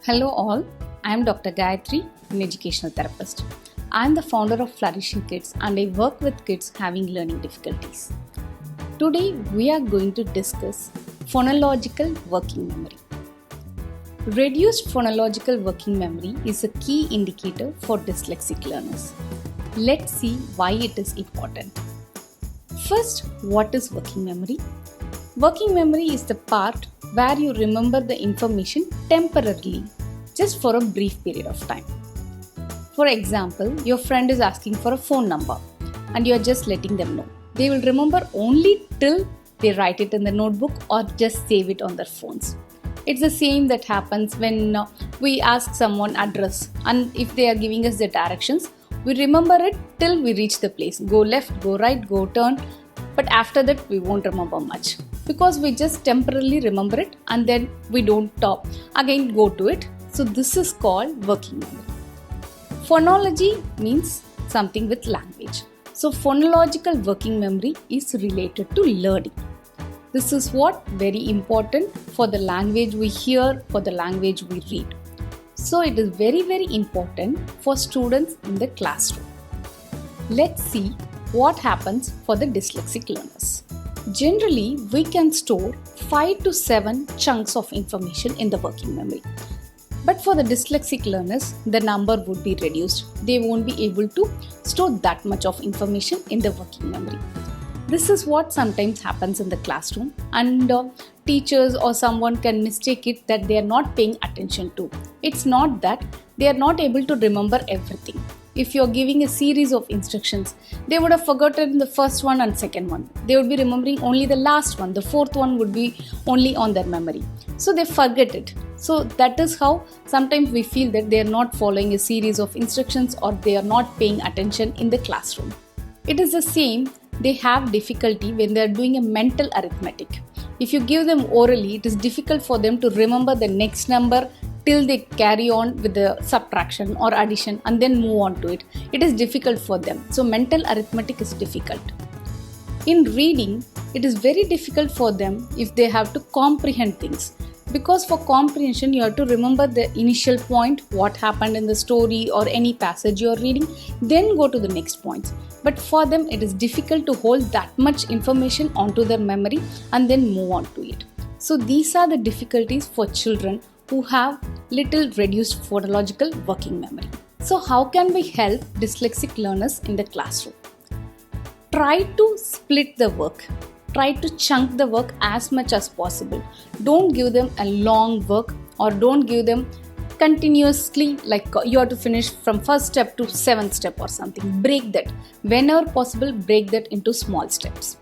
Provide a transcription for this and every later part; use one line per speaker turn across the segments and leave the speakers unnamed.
Hello all, I am Dr. Gayathri, an educational therapist. I am the founder of Flourishing Kids and I work with kids having learning difficulties. Today we are going to discuss phonological working memory. Reduced phonological working memory is a key indicator for dyslexic learners. Let's see why it is important. First, what is working memory? Working memory is the part where you remember the information temporarily, just for a brief period of time. For example, your friend is asking for a phone number and you are just letting them know. They will remember only till they write it in the notebook or just save it on their phones. It's the same that happens when we ask someone address, and if they are giving us the directions, we remember it till we reach the place. Go left, go right, go turn. But after that, we won't remember much because we just temporarily remember it and then we don't again go to it. So this is called working memory. Phonology means something with language. So phonological working memory is related to learning. This is what very important for the language we hear, for the language we read. So it is very, very important for students in the classroom. Let's see what happens for the dyslexic learners. Generally, we can store 5 to 7 chunks of information in the working memory. But for the dyslexic learners, the number would be reduced. They won't be able to store that much of information in the working memory. This is what sometimes happens in the classroom, and teachers or someone can mistake it that they are not paying attention to. It's not that they are not able to remember everything. If you're giving a series of instructions, they would have forgotten the first one and second one. They would be remembering only the last one. The fourth one would be only on their memory. So they forget it. So that is how sometimes we feel that they are not following a series of instructions or they are not paying attention in the classroom. It is the same. They have difficulty when they are doing a mental arithmetic. If you give them orally, it is difficult for them to remember the next number till they carry on with the subtraction or addition and then move on to it. It is difficult for them. So mental arithmetic is difficult. In reading, it is very difficult for them if they have to comprehend things. Because for comprehension, you have to remember the initial point, what happened in the story or any passage you are reading, then go to the next points. But for them, it is difficult to hold that much information onto their memory and then move on to it. So these are the difficulties for children who have little reduced phonological working memory. So how can we help dyslexic learners in the classroom? Try to split the work. Try to chunk the work as much as possible. Don't give them a long work or don't give them continuously like you have to finish from first step to seventh step or something. Break that. Whenever possible, break that into small steps.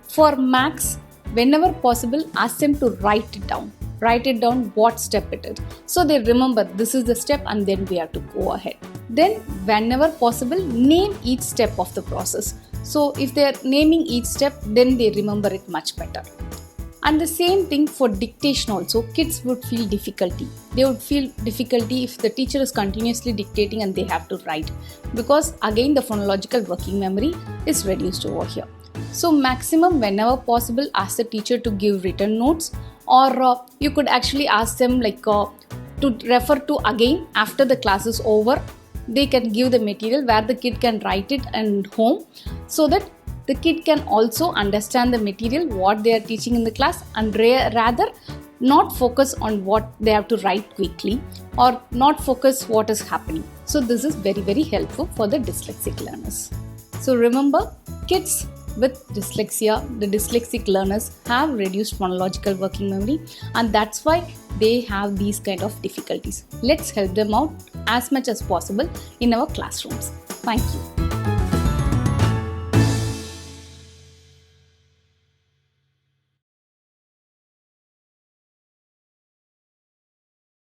For maths, whenever possible, ask them to write it down. Write it down what step it is. So they remember this is the step and then we have to go ahead. Then whenever possible, name each step of the process. So if they are naming each step, then they remember it much better. And the same thing for dictation also, kids would feel difficulty. They would feel difficulty if the teacher is continuously dictating and they have to write. Because again the phonological working memory is reduced over here. So maximum whenever possible, ask the teacher to give written notes, or you could actually ask them to refer to again after the class is over. They can give the material where the kid can write it at home so that the kid can also understand the material, what they are teaching in the class, and rather not focus on what they have to write quickly or not focus what is happening. So this is very, very helpful for the dyslexic learners. So remember, kids with dyslexia, the dyslexic learners have reduced phonological working memory, and that's why they have these kind of difficulties. Let's help them out as much as possible in our classrooms. Thank you.